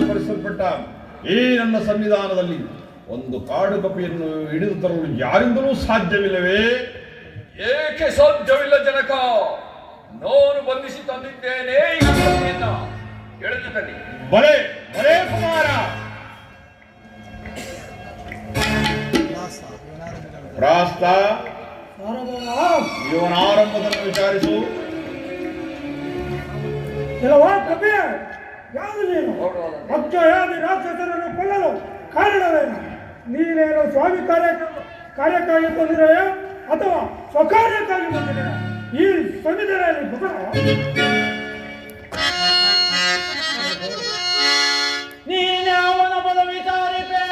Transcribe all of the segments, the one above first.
ಪರಿಸಲ್ಪಟ್ಟ ಈ ನನ್ನ ಸಂವಿಧಾನದಲ್ಲಿ ಒಂದು ಕಾಡು ಕಪಿಯನ್ನು ಹಿಡಿದು ತರಲು ಯಾರಿಂದಲೂ ಸಾಧ್ಯವಿಲ್ಲವೇ? ಏಕೆ ಸಾಧ್ಯವಿಲ್ಲ ಜನಕ? ನಾನು ಬಂಧಿಸಿ ತಂದಿದ್ದೇನೆ. ಎಳೆದು ತನ್ನಿ. ಬಲೆ ಬಲೆ ಕುಮಾರ. ಪ್ರಾಸ್ತ ಇವನ ಆರಂಭವನ್ನು ವಿಚಾರಿಸು. ರಾಕ್ಷಸರನ್ನು ಕೊಲ್ಲಲು ಕಾರಣವೇನು? ನೀನೇನು ಸ್ವಾಮಿ ಕಾರ್ಯಕ್ಕಾಗಿ ಬಂದಿರೆಯೋ ಅಥವಾ ಸ್ವಕಾರ್ಯಕ್ಕಾಗಿ ಬಂದಿರೆಯೋ? ಈ ಸಂವಿಧಾನದಲ್ಲಿ ನೀನೇ ಅವನ ಪದವಿ ತಾರಿಪೆ.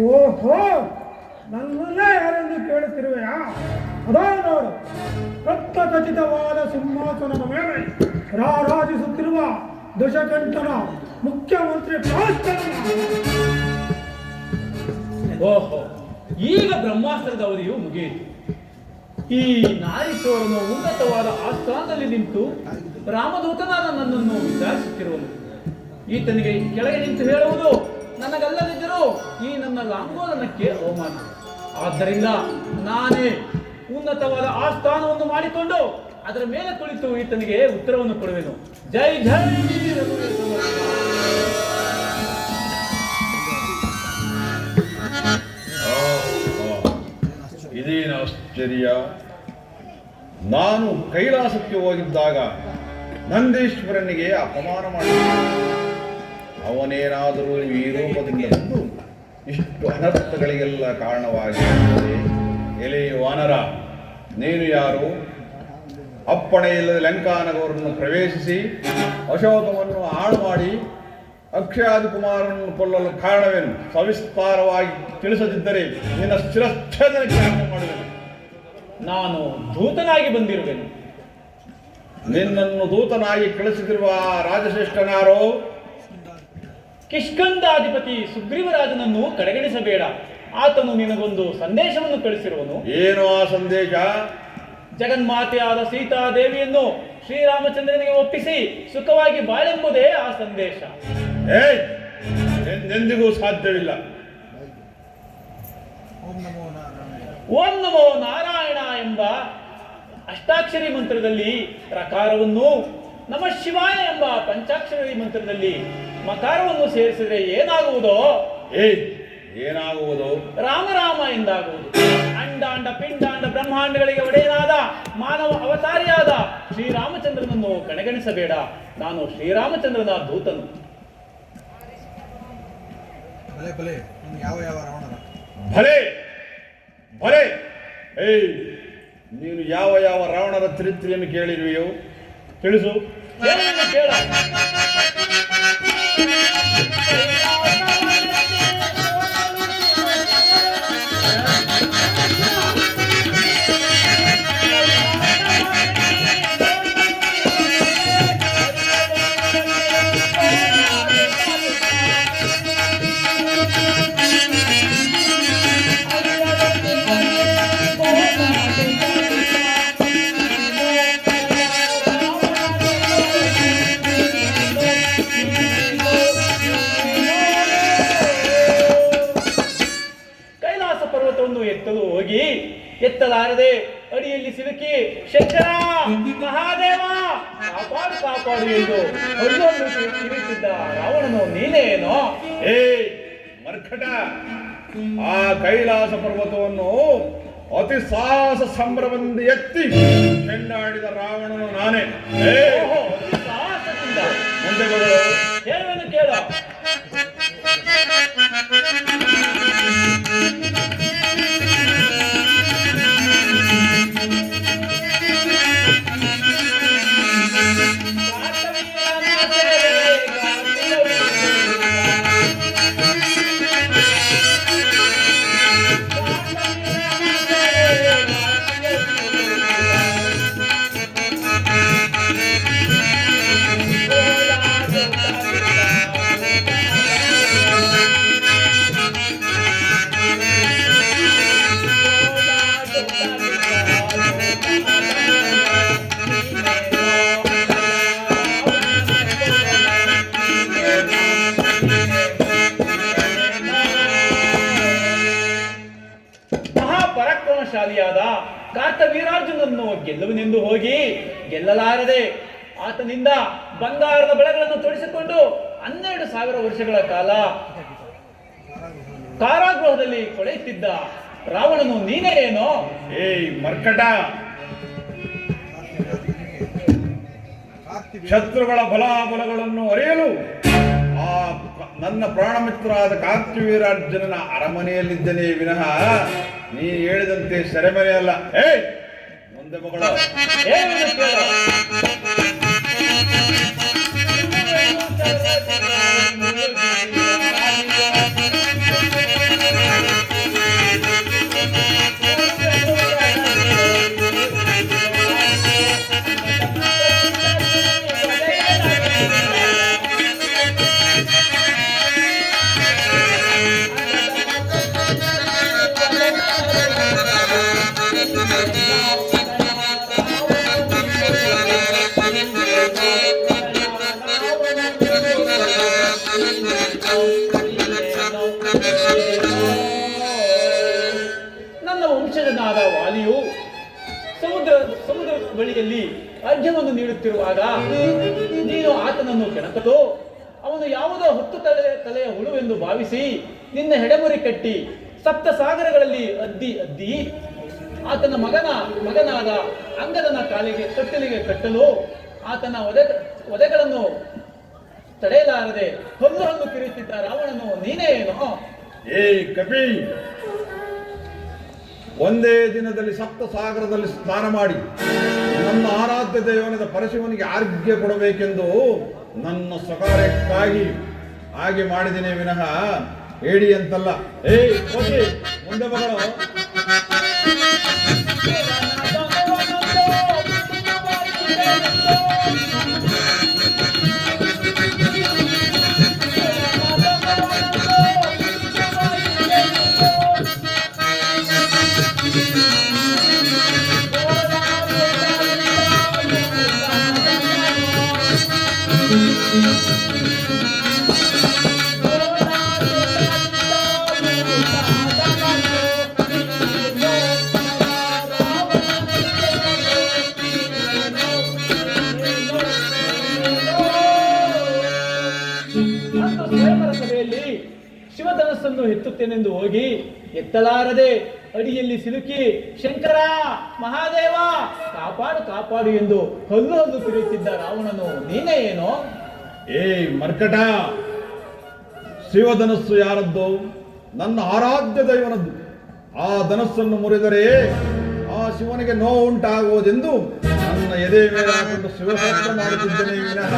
ಓಹೋ, ನನ್ನಲ್ಲೇ ಯಾರೆಂದು ಕೇಳುತ್ತಿರುವೆಯಾ? ಅದಾ ನೋಡು, ರಕ್ತ ಖಚಿತವಾದ ಸಿಂಹಾಸನದ ಮೇಲೆ ರಾರಾಜಿಸುತ್ತಿರುವ ದಶಕಂಠನ ಮುಖ್ಯಮಂತ್ರಿ ಪ್ರಾಸ್ತನ. ಓಹೋ, ಈಗ ಬ್ರಹ್ಮಾಸ್ತ್ರದ ಅವಧಿಯು ಮುಗಿಯಿತು. ಈ ನಾರೀಶ್ವರನು ಉನ್ನತವಾದ ಆಸ್ಥಾನದಲ್ಲಿ ನಿಂತು ರಾಮದೂತನಾದ ನನ್ನನ್ನು ವಿಚಾರಿಸುತ್ತಿರುವನು. ಈತನಿಗೆ ಕೆಳಗೆ ನಿಂತು ಹೇಳುವುದು ನನಗಲ್ಲದಿದ್ದರೂ ಈ ನನ್ನ ಲಾಂಗೋಲನಕ್ಕೆ ಅವಮಾನ. ಆದ್ದರಿಂದ ನಾನೇ ಉನ್ನತವಾದ ಆಸ್ಥಾನವನ್ನು ಮಾಡಿಕೊಂಡು ಅದರ ಮೇಲೆ ಕುಳಿತು ಈತನಿಗೆ ಉತ್ತರವನ್ನು ಕೊಡುವೆನು. ಜೈ ಜೈ. ಇದೇನು ಆಶ್ಚರ್ಯ! ನಾನು ಕೈಲಾಸಕ್ಕೆ ಹೋಗಿದ್ದಾಗ ನಂದೀಶ್ವರನಿಗೆ ಅಪಮಾನ ಮಾಡಿದ ಅವನೇನಾದರೂ ಈ ರೂಪದಿಂದ ಬಂದು ಇಷ್ಟು ಅನರ್ಥಗಳಿಗೆಲ್ಲ ಕಾರಣವಾಗಿರುತ್ತದೆ. ಎಲೆ ವಾನರ, ನೀನು ಯಾರು? ಅಪ್ಪಣೆ ಇಲ್ಲದ ಲಂಕಾನಗರವನ್ನು ಪ್ರವೇಶಿಸಿ ಅಶೋಕವನ್ನು ಹಾಳು ಮಾಡಿ ಅಕ್ಷಯಾದಿ ಕುಮಾರನನ್ನು ಕೊಲ್ಲಲು ಕಾರಣವೇನು? ಸವಿಸ್ತಾರವಾಗಿ ತಿಳಿಸದಿದ್ದರೆ ನಿನ್ನ ಶಿರಚ್ಛೇದನಕ್ಕೆ ಮಾಡುವೆನು. ನಾನು ದೂತನಾಗಿ ಬಂದಿರುವೆನು. ನಿನ್ನನ್ನು ದೂತನಾಗಿ ಕಳಿಸುತ್ತಿರುವ ರಾಜಶ್ರೇಷ್ಠನಾರೋ? ಕಿಷ್ಕಂಧಾಧಿಪತಿ ಸುಗ್ರೀವರಾಜನನ್ನು ಕಡೆಗಣಿಸಬೇಡ. ಆತನು ನಿನಗೊಂದು ಸಂದೇಶವನ್ನು ಕಳಿಸಿರುವನು. ಏನು ಆ ಸಂದೇಶ? ಜಗನ್ಮಾತೆಯಾದ ಸೀತಾದೇವಿಯನ್ನು ಶ್ರೀರಾಮಚಂದ್ರನಿಗೆ ಒಪ್ಪಿಸಿ ಸುಖವಾಗಿ ಬಾಳೆಂಬುದೇ ಆ ಸಂದೇಶ. ಎಂದಿಗೂ ಸಾಧ್ಯವಿಲ್ಲ. ಓಂ ನಮೋ ನಾರಾಯಣ ಎಂಬ ಅಷ್ಟಾಕ್ಷರಿ ಮಂತ್ರದಲ್ಲಿ ಪ್ರಕಾರವನ್ನು, ನಮಃ ಶಿವಾಯ ಎಂಬ ಪಂಚಾಕ್ಷರಿ ಮಂತ್ರದಲ್ಲಿ ಮಕಾರವನ್ನು ಸೇರಿಸಿದರೆ ಏನಾಗುವುದೋ? ಏನಾಗುವುದು? ರಾಮ ರಾಮ ಎಂದಾಗುವುದು. ಅಂಡಾಂಡ ಪಿಂಡಾಂಡ ಬ್ರಹ್ಮಾಂಡಗಳಿಗೆ ಒಡೆಯನಾದ ಮಾನವ ಅವತಾರಿಯಾದ ಶ್ರೀರಾಮಚಂದ್ರನನ್ನು ಕಡೆಗಣಿಸಬೇಡ. ನಾನು ಶ್ರೀರಾಮಚಂದ್ರನ ದೂತನು. ಭಲೆ ಭಲೆ. ಏಯ್, ನೀನು ಯಾವ ಯಾವ ರಾವಣರ ಚರಿತ್ರೆಯನ್ನು ಕೇಳಿರುವೆಯೋ ತಿಳಿಸು. ಕೇಳನ್ನು ಕೇಳ. ಎತ್ತಲು ಹೋಗಿ ಎತ್ತಲಾರದೆ ಅಡಿಯಲ್ಲಿ ಸಿಲುಕಿ ಶಂಕರ ಮಹಾದೇವ ಕಾಪಾಡು ಕಾಪಾಡು ಎಂದು ಅಲ್ಲೊಂದು ಕಿರಿತಿದ್ದ ರಾವಣನು ನೀನೇನೋ? ಏಯ್ ಮರ್ಕಟ, ಆ ಕೈಲಾಸ ಪರ್ವತವನ್ನು ಅತಿ ಸಾಹಸ ಸಂಭ್ರಮದಿಂದ ಎತ್ತಿ ಚೆಂಡಾಡಿದ ರಾವಣನು ನಾನೇ. ಓಹೋ, ಸಾಹಸದಿಂದ ಮುಂದೆ ಬಗಳು. ಹೇಳುವೆನು ಕೇಳ. ಮಹಾಪರಾಕ್ರಮಶಾಲಿಯಾದ ಕಾರ್ತವೀರಾರ್ಜುನನ್ನು ಗೆಲ್ಲುವನೆಂದು ಹೋಗಿ ಗೆಲ್ಲಲಾರದೆ ಆತನಿಂದ ಬಂಗಾರದ ಬಳೆಗಳನ್ನು ತೊಡಿಸಿಕೊಂಡು 12,000 ವರ್ಷಗಳ ಕಾಲ ಕಾರಾಗೃಹದಲ್ಲಿ ಕೊಳೆಯುತ್ತಿದ್ದ ರಾವಣನು ನೀನೇ ಏನೋ? ಏಯ್ ಮರ್ಕಟ, ಶತ್ರುಗಳ ಬಲಾಬಲಗಳನ್ನು ಅರಿಯಲು ಆ ನನ್ನ ಪ್ರಾಣಮಿತ್ರರಾದ ಕಾರ್ತಿವೀರಾರ್ಜುನನ ಅರಮನೆಯಲ್ಲಿದ್ದನೇ ವಿನಃ ನೀ ಹೇಳಿದಂತೆ ಸೆರೆಮನೆಯಲ್ಲ. ಏಯ್ ಮುಂದೆ ಮಗಳ. ಹೇಳುವೆನು ಕೇಳ. ನನ್ನ ವಂಶಜನಾದ ವಾಲಿಯು ಸಮುದ್ರ ಬಳಿಯಲ್ಲಿ ಅರ್ಘ್ಯವನ್ನು ನೀಡುತ್ತಿರುವಾಗ ನೀನು ಆತನನ್ನು ಕೆಣಕಲು ಅವನು ಯಾವುದೋ 10 ತಲೆಯ ಹುಳುವೆಂದು ಭಾವಿಸಿ ನಿನ್ನ ಹೆಡೆಮುರಿ ಕಟ್ಟಿ ಸಪ್ತ ಸಾಗರಗಳಲ್ಲಿ ಅದ್ದಿ ಆತನ ಮಗನಾದ ಅಂಗದನ ತೊಟ್ಟಿಲಿಗೆ ಕಟ್ಟಲು ಆತನ ಒದೆಗಳನ್ನು ತಡೆಯಲಾರದೆ ಹಲ್ಲು ಕಿರಿಯುತ್ತಿದ್ದ ರಾವಣನು ನೀನೇ ಏನೋ? ಏಯ್ ಕಪಿ, ಒಂದೇ ದಿನದಲ್ಲಿ ಸಪ್ತ ಸಾಗರದಲ್ಲಿ ಸ್ನಾನ ಮಾಡಿ ನನ್ನ ಆರಾಧ್ಯ ದೇವನಾದ ಪರಶಿವನಿಗೆ ಆರ್ಘ್ಯ ಕೊಡಬೇಕೆಂದು ನನ್ನ ಸ್ವಕಾರ್ಯಕ್ಕಾಗಿ ಹಾಗೆ ಮಾಡಿದ್ದೇನೆ ವಿನಃ ಹೇಳಿ ಅಂತಲ್ಲ. ಏಯ್ ಹೋಗಿ ಮುಂದೆ ಮಗಳು. ಧನಸ್ಸನ್ನು ಎತ್ತುತ್ತೇನೆಂದು ಹೋಗಿ ಎತ್ತಲಾರದೆ ಅಡಿಯಲ್ಲಿ ಸಿಲುಕಿ ಶಂಕರ ಮಹಾದೇವ ಕಾಪಾಡು ಕಾಪಾಡು ಎಂದು ಹಲ್ಲು ಹಲ್ಲು ತಿರುಗುತ್ತಿದ್ದ ರಾವಣನು ನೀನೇ ಏನೋ? ಮರ್ಕಟ, ಶಿವಧನಸ್ಸು ಯಾರದ್ದು? ನನ್ನ ಆರಾಧ್ಯ ದೈವನದ್ದು. ಆ ಧನಸ್ಸನ್ನು ಮುರಿದರೆ ಆ ಶಿವನಿಗೆ ನೋವು ಉಂಟಾಗುವುದೆಂದು ನನ್ನ ಎದೆ ಮೇಲೆ ಹಾಕೊಂಡು ಶಿವಶಬ್ದ ಮಾಡುತ್ತಿದ್ದೇನೆ ವಿನಃ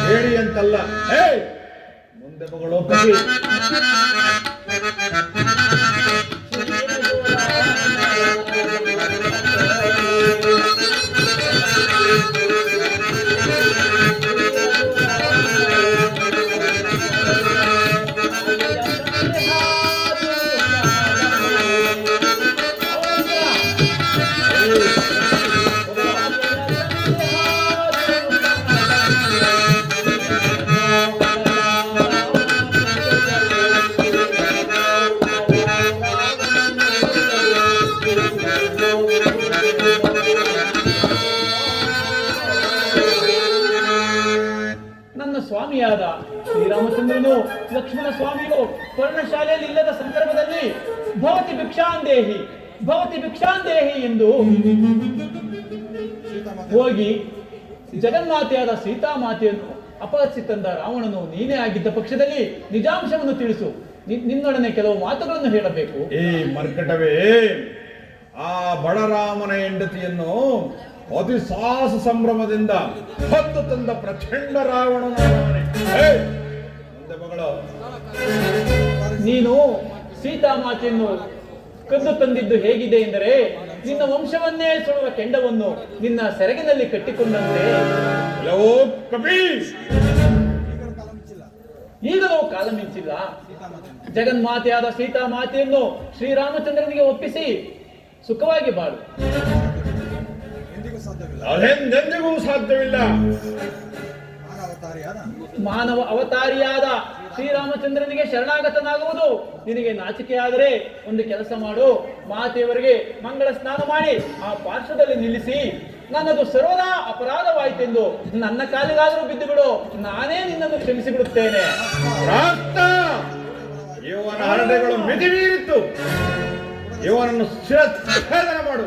ಹೇಳಿ ಅಂತಲ್ಲ. ಮುಂದೆ ಮಗಳು ಕವಿ. ಸ್ವಾಮಿಯಾದ ಶ್ರೀರಾಮಚಂದ್ರನು ಲಕ್ಷ್ಮಣ ಸ್ವಾಮಿಯು ಪರ್ಣಶಾಲೆಯಲ್ಲಿ ಇಲ್ಲದ ಸಂದರ್ಭದಲ್ಲಿ ಭವತಿ ಭಿಕ್ಷಾಂದೇಹಿ ಎಂದು ಹೋಗಿ ಜಗನ್ಮಾತೆಯಾದ ಸೀತಾಮಾತೆಯನ್ನು ಅಪಹರಿಸಿ ತಂದ ರಾವಣನು ನೀನೇ ಆಗಿದ್ದ ಪಕ್ಷದಲ್ಲಿ ನಿಜಾಂಶವನ್ನು ತಿಳಿಸು. ನಿನ್ನೊಡನೆ ಕೆಲವು ಮಾತುಗಳನ್ನು ಹೇಳಬೇಕು. ಮರ್ಕಟವೇ, ಆ ಬಡರಾಮನ ಹೆಂಡತಿಯನ್ನು ಅತಿ ಸಾಹಸ ಸಂಭ್ರಮದಿಂದ ಹೊತ್ತು ತಂದ ಪ್ರಚಂಡ ರಾವಣನು ಮಗಳು. ನೀನು ಸೀತಾಮಾತೆಯನ್ನು ಕದ್ದು ತಂದಿದ್ದು ಹೇಗಿದೆ ಎಂದರೆ ನಿನ್ನ ವಂಶವನ್ನೇ ಸುಡುವ ಕೆಂಡವನ್ನು ನಿನ್ನ ಸೆರಗಿನಲ್ಲಿ ಕಟ್ಟಿಕೊಂಡಂತೆ. ಈಗಲೂ ಕಾಲ ಮಿಂಚಿಲ್ಲ. ಜಗನ್ಮಾತೆಯಾದ ಸೀತಾಮಾತೆಯನ್ನು ಶ್ರೀರಾಮಚಂದ್ರನಿಗೆ ಒಪ್ಪಿಸಿ ಸುಖವಾಗಿ ಬಾಳು. ಅದೆಂದೆಂದಿಗೂ ಸಾಧ್ಯವಿಲ್ಲ. ಮಾನವ ಅವತಾರಿಯಾದ ಶ್ರೀರಾಮಚಂದ್ರನಿಗೆ ಶರಣಾಗತನಾಗುವುದು ನಿನಗೆ ನಾಚಿಕೆಯಾದರೆ ಒಂದು ಕೆಲಸ ಮಾಡು. ಮಾತೆಯವರಿಗೆ ಮಂಗಳ ಸ್ನಾನ ಮಾಡಿ ಆ ಪಾರ್ಶ್ವದಲ್ಲಿ ನಿಲ್ಲಿಸಿ, ನನ್ನದು ಸರ್ವದಾ ಅಪರಾಧವಾಯಿತೆಂದು ನನ್ನ ಕಾಲಿಗಾದರೂ ಬಿದ್ದು ಬಿಡು, ನಾನೇ ನಿನ್ನನ್ನು ಕ್ಷಮಿಸಿ ಬಿಡುತ್ತೇನೆ. ಇವನ ಹರಡೆಗಳು ಮಿತಿ ಮೀರಿತ್ತು. ಇವನನ್ನು ಶಿರಚ್ಛೇದನ ಮಾಡು.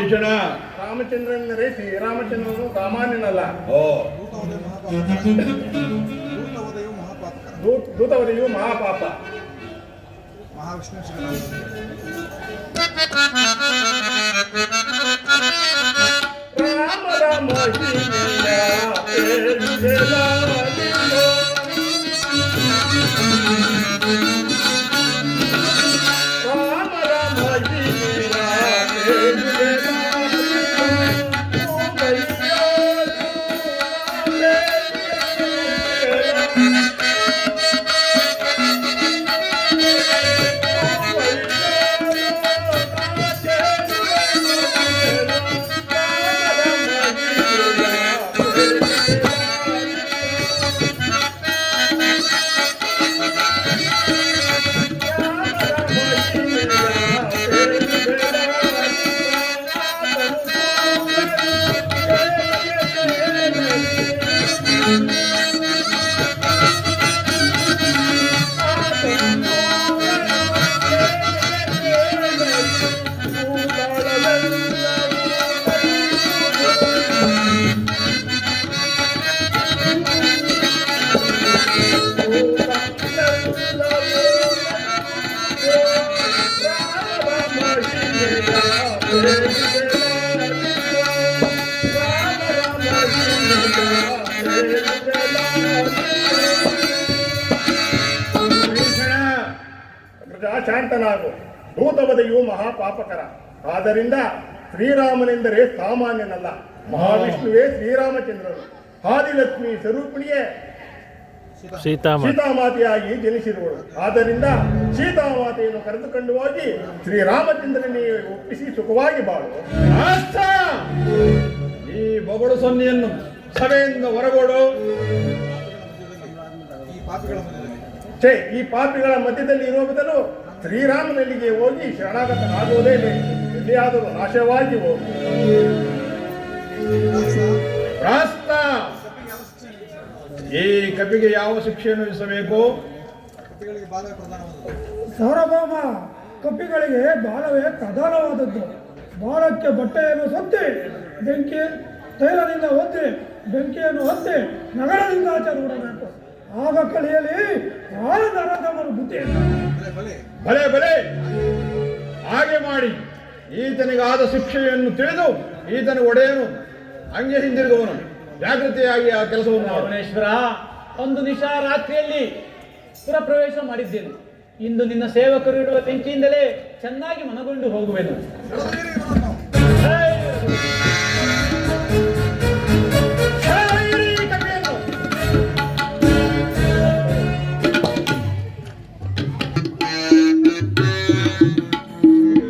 ವಿಭೀಷಣ. ರಾಮಚಂದ್ರನೆಂದರೆ ಶ್ರೀರಾಮಚಂದ್ರನು ಸಾಮಾನ್ಯನಲ್ಲ. ಓ ದೂತವದೆಯು ಮಹಾಪಾಪ. ರಾಮ ರಾಮ ಶಾಂತನಾಗು. ದೂತವದೆಯು ಮಹಾಪಾಪಕರ. ಆದ್ದರಿಂದ ಶ್ರೀರಾಮನೆಂದರೆ ಸಾಮಾನ್ಯನಲ್ಲ. ಮಹಾವಿಷ್ಣುವೇ ಶ್ರೀರಾಮಚಂದ್ರನು. ಆದಿಲಕ್ಷ್ಮಿ ಸ್ವರೂಪಿಣಿಯೇ ಸೀತಾಮಾತೆಯಾಗಿ ಜನಿಸಿರುವಳು. ಆದ್ದರಿಂದ ಸೀತಾಮಾತೆಯನ್ನು ಕರೆದುಕೊಂಡು ಹೋಗಿ ಶ್ರೀರಾಮಚಂದ್ರನಿಗೆ ಒಪ್ಪಿಸಿ ಸುಖವಾಗಿ ಬಾಳು. ಈ ಬೊಗಳು ಸೊನ್ನೆಯನ್ನು ಸಭೆಯಿಂದ ಹೊರಗೋಡು. ಈ ಪಾಪಿಗಳ ಮಧ್ಯದಲ್ಲಿ ಇರುವ ಬದಲು ಶ್ರೀರಾಮನಲ್ಲಿಗೆ ಹೋಗಿ ಶರಣಾಗತನಾಗುವುದೇ ಎಲ್ಲಿಯಾದರೂ ನಾಶವಾಗಿ ಹೋಗು. ರಾಸ್ತ ಈ ಕಪಿಗೆ ಯಾವ ಶಿಕ್ಷೆಯನ್ನು ವಿಧಿಸಬೇಕು? ಸಾರ್ವಭೌಮ, ಕಪಿಗಳಿಗೆ ಬಾಲವೇ ಪ್ರಧಾನವಾದದ್ದು. ಬಾಲಕ್ಕೆ ಬಟ್ಟೆಯನ್ನು ಸೊತ್ತಿ ತೈಲದಿಂದ ಒತ್ತಿ ಬೆಂಕಿಯನ್ನು ಹೊತ್ತಿ ನಗರದಿಂದ ಆಚೆ ನೋಡಬೇಕು. ಆಗ ಕಲಿಯಲಿ ನರದಮರು ಬುದ್ಧಿ. ಭಲೆ ಭಲೆ, ಹಾಗೆ ಮಾಡಿ ಈತನಿಗಾದ ಶಿಕ್ಷೆಯನ್ನು ತಿಳಿದು ಈತನ ಒಡೆಯನು ಹಂಗೆ ಹಿಂದಿರುಗುವನು. ಜಾಗೃತಿಯಾಗಿ ಆ ಕೆಲಸವನ್ನು ಮಾಡು. ರಾಮೇಶ್ವರ, ಒಂದು ನಿಶಾ ರಾತ್ರಿಯಲ್ಲಿ ಪುರಪ್ರವೇಶ ಮಾಡಿದ್ದೇನೆ. ಇಂದು ನಿನ್ನ ಸೇವಕರು ಇಡುವ ಬೆಂಕಿಯಿಂದಲೇ ಚೆನ್ನಾಗಿ ಮನಗೊಂಡು ಹೋಗುವೆನು.